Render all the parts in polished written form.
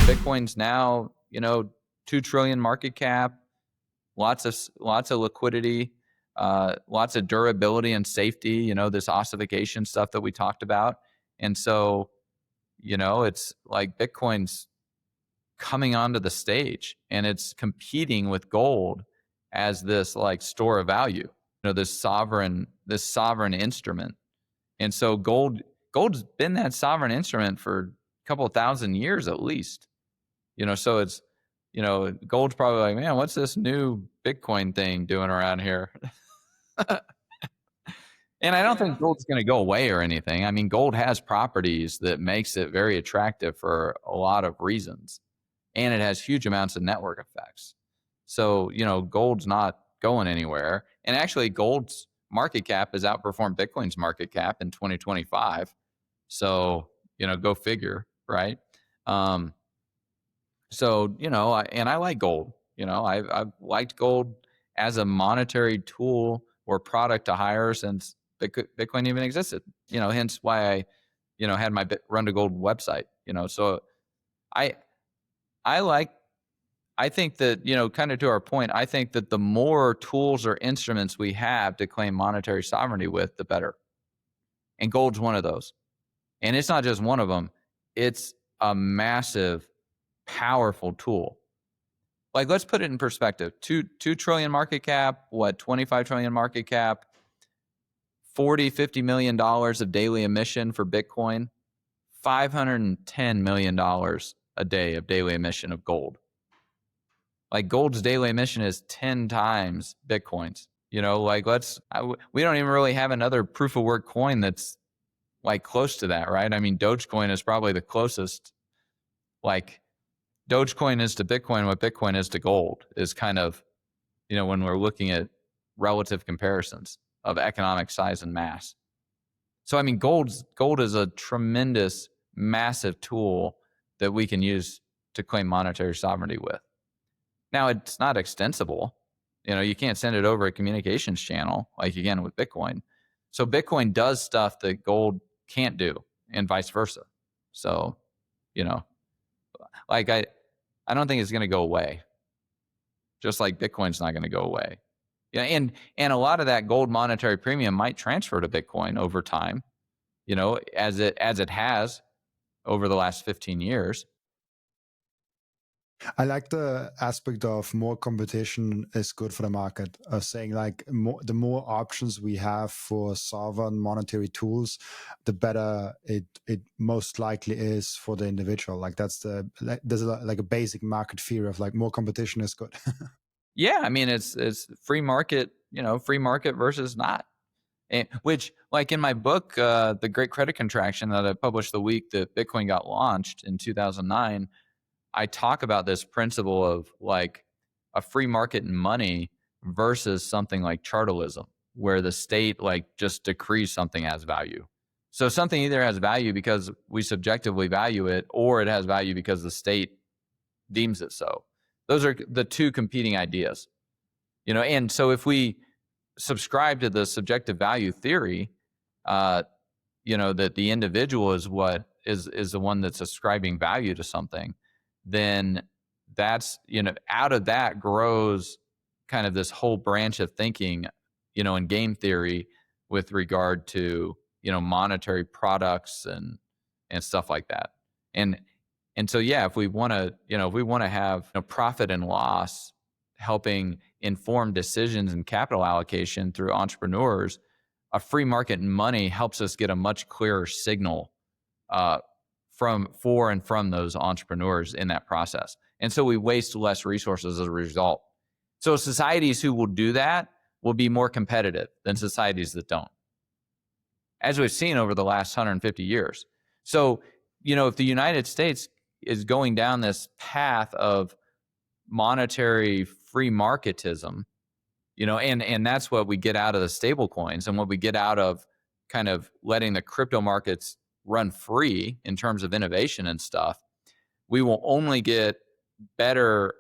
Bitcoin's now, 2 trillion market cap, lots of liquidity, lots of durability and safety, this ossification stuff that we talked about. And so, it's like Bitcoin's coming onto the stage and it's competing with gold as this like store of value, this sovereign instrument. And so gold's been that sovereign instrument for a couple of thousand years at least. So it's, gold's probably like, man, what's this new Bitcoin thing doing around here? And I don't think gold's going to go away or anything. I mean, gold has properties that makes it very attractive for a lot of reasons. And it has huge amounts of network effects. So, gold's not going anywhere. And actually, gold's market cap has outperformed Bitcoin's market cap in 2025. So, go figure, right? So, I like gold. I've liked gold as a monetary tool or product to hire since Bitcoin even existed. Hence why I, had my Run to Gold website. So I think that, kind of to our point, I think that the more tools or instruments we have to claim monetary sovereignty with, the better. And gold's one of those. And it's not just one of them. It's a massive, powerful tool. Like, let's put it in perspective. 2 trillion market cap, 25 trillion market cap, $50 million of daily emission for Bitcoin, $510 million a day of daily emission of gold. Like, gold's daily emission is 10 times Bitcoin's. We don't even really have another proof of work coin that's like close to that, right? I mean, Dogecoin is probably the closest. Like, Dogecoin is to Bitcoin what Bitcoin is to gold, is kind of, when we're looking at relative comparisons of economic size and mass. So, I mean, gold is a tremendous, massive tool that we can use to claim monetary sovereignty with. Now, it's not extensible. You can't send it over a communications channel, like, again, with Bitcoin. So Bitcoin does stuff that gold can't do, and vice versa. So, like, I don't think it's going to go away. Just like Bitcoin's not going to go away. Yeah, and a lot of that gold monetary premium might transfer to Bitcoin over time, as it has over the last 15 years. I like the aspect of more competition is good for the market. Saying like the more options we have for sovereign monetary tools, the better it most likely is for the individual. Like there's like a basic market theory of like more competition is good. Yeah, I mean it's free market, free market versus not. And, which, like in my book, The Great Credit Contraction, that I published the week that Bitcoin got launched in 2009. I talk about this principle of like a free market in money versus something like chartalism, where the state like just decrees something has value. So something either has value because we subjectively value it, or it has value because the state deems it so. Those are the two competing ideas, and so if we subscribe to the subjective value theory, that the individual is what is the one that's ascribing value to something, then that's, out of that grows kind of this whole branch of thinking, in game theory with regard to, monetary products and stuff like that. And so, yeah, if we want to have profit and loss helping inform decisions and capital allocation through entrepreneurs, a free market in money helps us get a much clearer signal from those entrepreneurs in that process. And so we waste less resources as a result. So societies who will do that will be more competitive than societies that don't, as we've seen over the last 150 years. So, if the United States is going down this path of monetary free marketism, and that's what we get out of the stable coins and what we get out of kind of letting the crypto markets run free in terms of innovation and stuff, we will only get better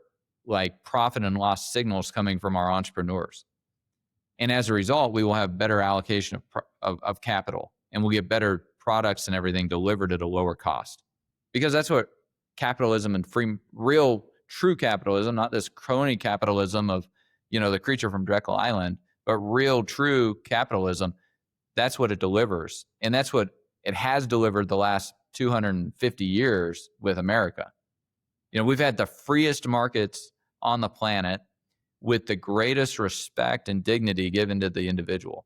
like profit and loss signals coming from our entrepreneurs. And as a result, we will have better allocation of capital, and we'll get better products and everything delivered at a lower cost, because that's what capitalism and free, real, true capitalism, not this crony capitalism of, the creature from Jekyll Island, but real, true capitalism. That's what it delivers. And that's what it has delivered the last 250 years with America. We've had the freest markets on the planet with the greatest respect and dignity given to the individual.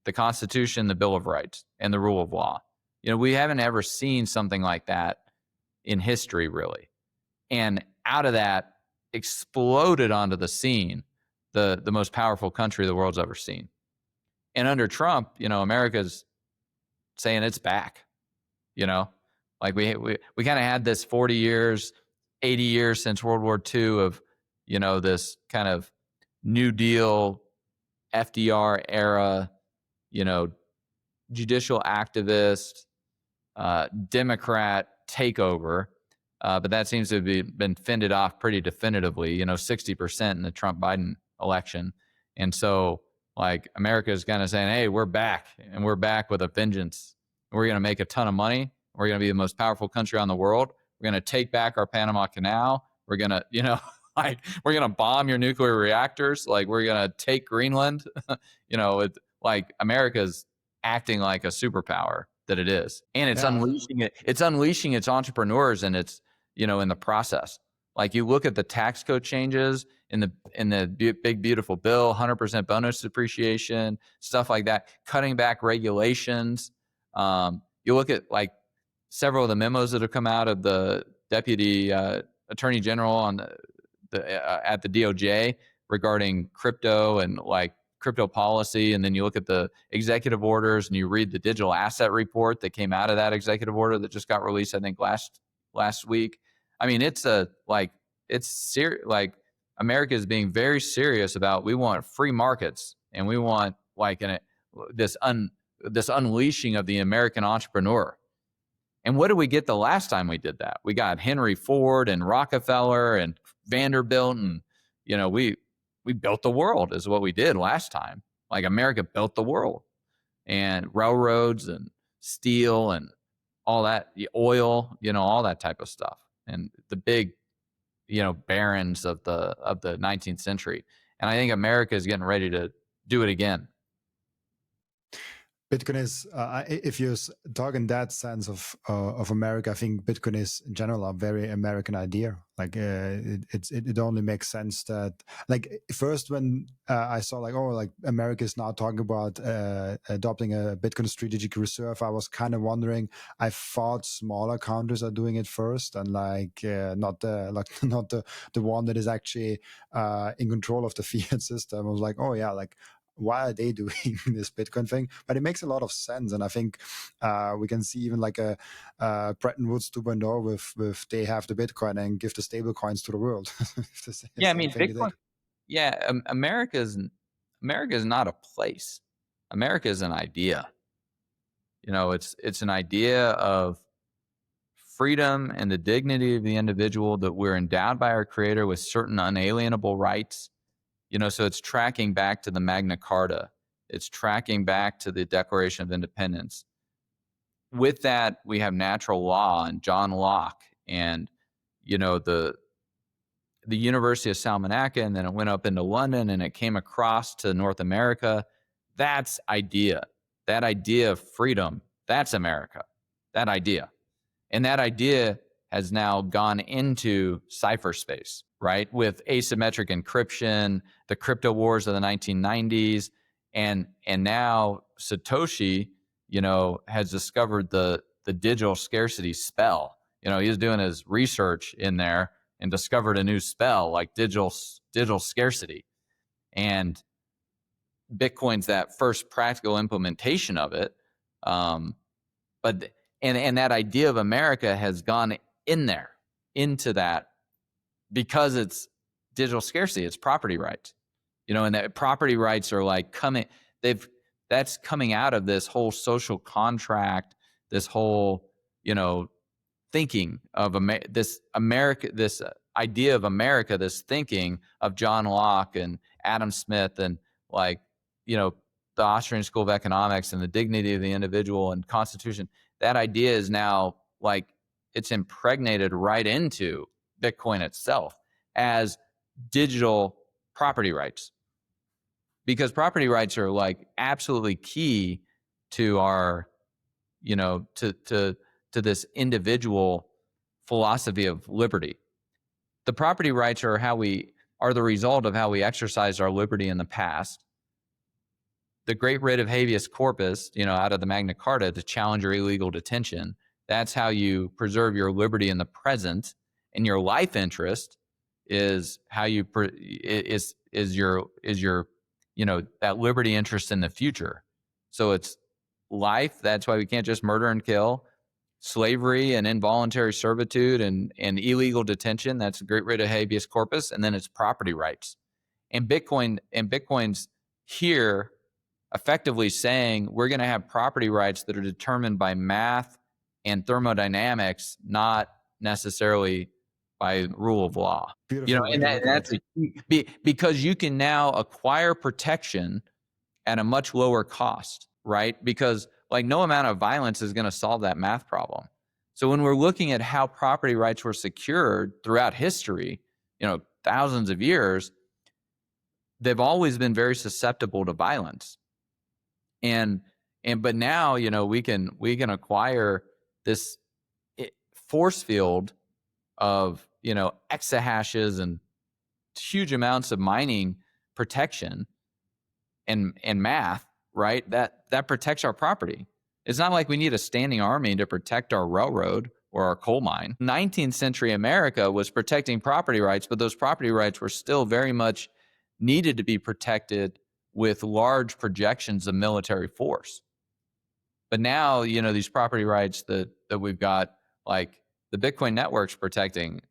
The Constitution, the Bill of Rights, and the rule of law. We haven't ever seen something like that in history, really. And out of that exploded onto the scene the most powerful country the world's ever seen. And under Trump, America's saying it's back. Like we kind of had this 40 years, 80 years since World War II of, this kind of New Deal, FDR era, judicial activist, Democrat takeover. But that seems to have been fended off pretty definitively, 60% in the Trump-Biden election. And so, like, America is kind of saying, hey, we're back, and we're back with a vengeance. We're going to make a ton of money. We're going to be the most powerful country on the world. We're going to take back our Panama Canal. We're going to, we're going to bomb your nuclear reactors. Like, we're going to take Greenland. Like, America's acting like a superpower that it is. And it's unleashing it. It's unleashing its entrepreneurs, and it's, in the process. Like, you look at the tax code changes in the big, beautiful bill, 100% bonus depreciation, stuff like that, cutting back regulations. You look at, like, several of the memos that have come out of the deputy attorney general on at the DOJ regarding crypto and, like, crypto policy. And then you look at the executive orders and you read the digital asset report that came out of that executive order that just got released, I think last week. I mean, it's like, America is being very serious about, we want free markets, and we want, like, this unleashing of the American entrepreneur. And what did we get the last time we did that? We got Henry Ford and Rockefeller and Vanderbilt, and we built the world is what we did last time. Like, America built the world, and railroads and steel and all that, the oil, all that type of stuff, and the big, barons of the 19th century. And I think America is getting ready to do it again. Bitcoin is, if you talk in that sense of America, I think Bitcoin is in general a very American idea. Like, it only makes sense that, like, first when I saw, like, America is now talking about adopting a Bitcoin strategic reserve, I was kind of wondering. I thought smaller countries are doing it first, and not the one that is actually in control of the fiat system. I was like, oh yeah, like, why are they doing this Bitcoin thing? But it makes a lot of sense, and I think we can see even like a Bretton Woods 2.0 with they have the Bitcoin and give the stable coins to the world. Yeah, I mean, Bitcoin. Yeah, America is not a place. America is an idea. It's an idea of freedom and the dignity of the individual, that we're endowed by our Creator with certain unalienable rights. So it's tracking back to the Magna Carta. It's tracking back to the Declaration of Independence. With that, we have natural law and John Locke and, the University of Salamanca, and then it went up into London and it came across to North America. That's idea. That idea of freedom, that's America. That idea. And that idea has now gone into cyberspace, right? With asymmetric encryption, the crypto wars of the 1990s, and now Satoshi, has discovered the digital scarcity spell. He's doing his research in there and discovered a new spell, like digital scarcity. And Bitcoin's that first practical implementation of it. But that idea of America has gone in there, into that, because it's digital scarcity, it's property rights, and that property rights are like that's coming out of this whole social contract, this whole, thinking of this idea of America, this thinking of John Locke and Adam Smith and, like, the Austrian School of Economics and the dignity of the individual and Constitution. That idea is now, like, it's impregnated right into Bitcoin itself as digital property rights, because property rights are like absolutely key to our, you know, to this individual philosophy of liberty. The property rights are the result of how we exercised our liberty in the past. The great writ of habeas corpus, you know, out of the Magna Carta to challenge your illegal detention. That's how you preserve your liberty in the present, and your life interest is how you is your you know, that liberty interest in the future. So it's life. That's why we can't just murder and kill. Slavery and involuntary servitude and illegal detention. That's a great writ of habeas corpus. And then it's property rights. And Bitcoin's here effectively saying we're going to have property rights that are determined by math and thermodynamics, not necessarily by rule of law. Beautiful You know, way and to look at that's because you can now acquire protection at a much lower cost, right? Because like no amount of violence is going to solve that math problem. So when we're looking at how property rights were secured throughout history, you know, thousands of years, they've always been very susceptible to violence. But now, you know, we can acquire this force field of, you know, exahashes and huge amounts of mining protection and math, right? That protects our property. It's not like we need a standing army to protect our railroad or our coal mine. 19th century America was protecting property rights, but those property rights were still very much needed to be protected with large projections of military force. But now, you know, these property rights that we've got, like the Bitcoin network's protecting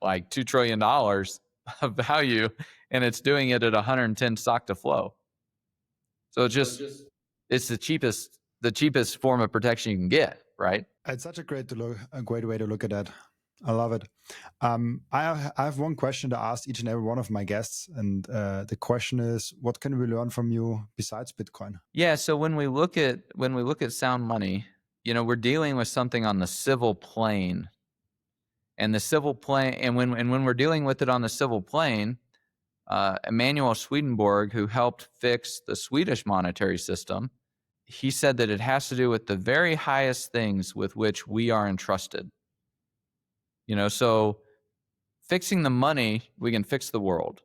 like $2 trillion of value, and it's doing it at 110 stock to flow. So it's the cheapest form of protection you can get, right? It's such a great way to look at that. I love it. I have one question to ask each and every one of my guests, and the question is, what can we learn from you besides Bitcoin? Yeah. So when we look at sound money, you know, we're dealing with something on the civil plane, and the civil plane, and when we're dealing with it on the civil plane, Emanuel Swedenborg, who helped fix the Swedish monetary system, he said that it has to do with the very highest things with which we are entrusted. You know, so fixing the money, we can fix the world.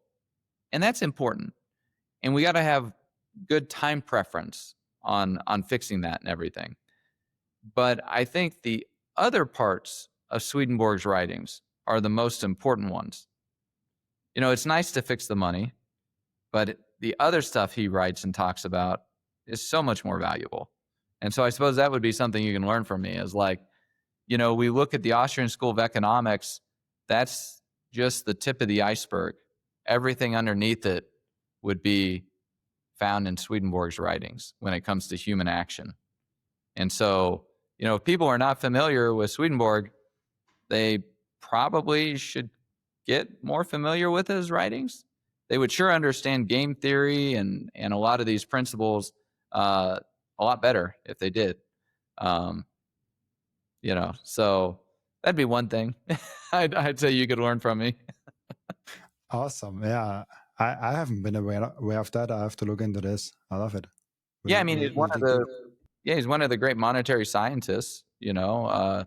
And that's important. And we got to have good time preference on fixing that and everything. But I think the other parts of Swedenborg's writings are the most important ones. You know, it's nice to fix the money, but the other stuff he writes and talks about is so much more valuable. And so I suppose that would be something you can learn from me, is like, you know, we look at the Austrian School of Economics, that's just the tip of the iceberg. Everything underneath it would be found in Swedenborg's writings when it comes to human action. And so, you know, if people are not familiar with Swedenborg, they probably should get more familiar with his writings. They would sure understand game theory and a lot of these principles a lot better if they did. You know, so that'd be one thing I'd say you could learn from me. Awesome. Yeah. I haven't been aware of that. I have to look into this. I love it. Yeah, I mean, he's one of the great monetary scientists, you know.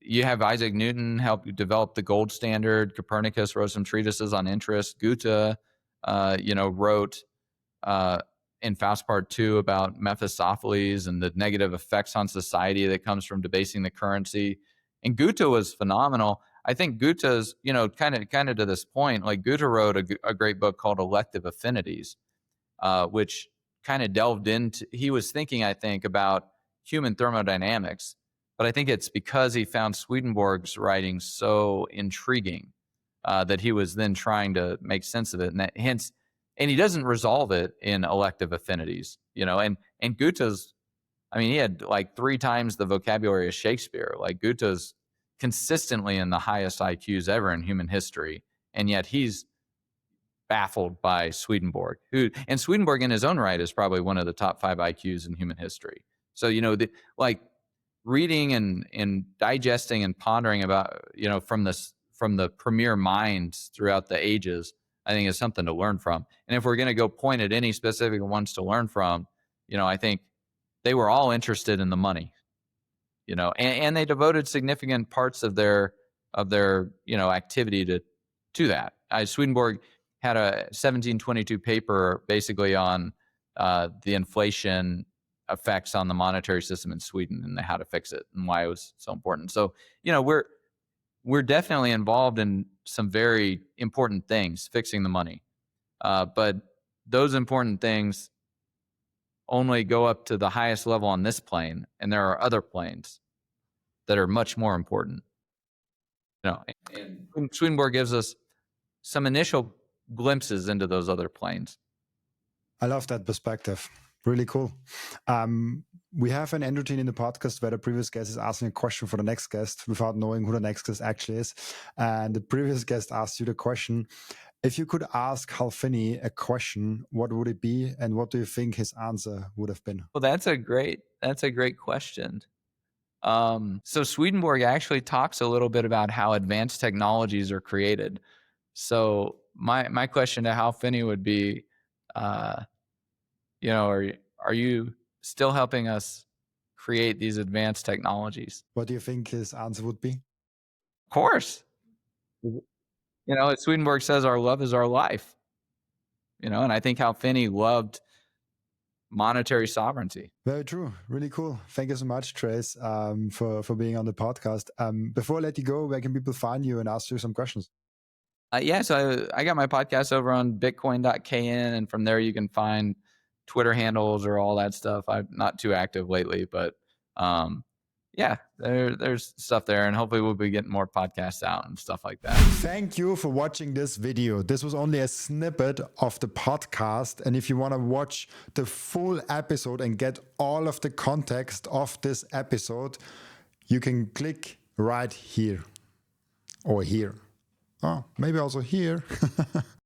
You have Isaac Newton help develop the gold standard. Copernicus wrote some treatises on interest. Goethe, you know, wrote in Faust Part 2 about Mephistopheles and the negative effects on society that comes from debasing the currency. And Goethe was phenomenal. I think Goethe's, you know, kind of to this point, like Goethe wrote a great book called Elective Affinities, which kind of delved into, he was thinking, I think, about human thermodynamics, but I think it's because he found Swedenborg's writing so intriguing that he was then trying to make sense of it, and he doesn't resolve it in Elective Affinities, you know, and Goethe's, I mean, he had like 3 times the vocabulary of Shakespeare. Like Goethe's consistently in the highest IQs ever in human history, and yet he's baffled by Swedenborg, and Swedenborg in his own right is probably one of the top 5 IQs in human history. So, you know, like reading and digesting and pondering about, from the premier minds throughout the ages, I think is something to learn from. And if we're going to go point at any specific ones to learn from, I think they were all interested in the money, and they devoted significant parts of their activity to that. Swedenborg had a 1722 paper basically on the inflation effects on the monetary system in Sweden and how to fix it and why it was so important. So, we're definitely involved in some very important things, fixing the money. But those important things only go up to the highest level on this plane, and there are other planes that are much more important. And Swedenborg gives us some initial glimpses into those other planes. I love that perspective. Really cool. We have an end routine in the podcast where the previous guest is asking a question for the next guest without knowing who the next guest actually is. And the previous guest asked you the question, if you could ask Hal Finney a question, what would it be? And what do you think his answer would have been? Well, that's a great question. So Swedenborg actually talks a little bit about how advanced technologies are created. So my question to Hal Finney would be, are you still helping us create these advanced technologies? What do you think his answer would be? Of course. Swedenborg says our love is our life. And I think Hal Finney loved monetary sovereignty. Very true. Really cool. Thank you so much, Trace, for being on the podcast. Before I let you go, where can people find you and ask you some questions? So I got my podcast over on bitcoin.kn, and from there you can find Twitter handles or all that stuff. I'm not too active lately, but there's stuff there, and hopefully we'll be getting more podcasts out and stuff like that. Thank you for watching this video. This was only a snippet of the podcast, and if you want to watch the full episode and get all of the context of this episode, you can click right here or here. Oh, maybe also here.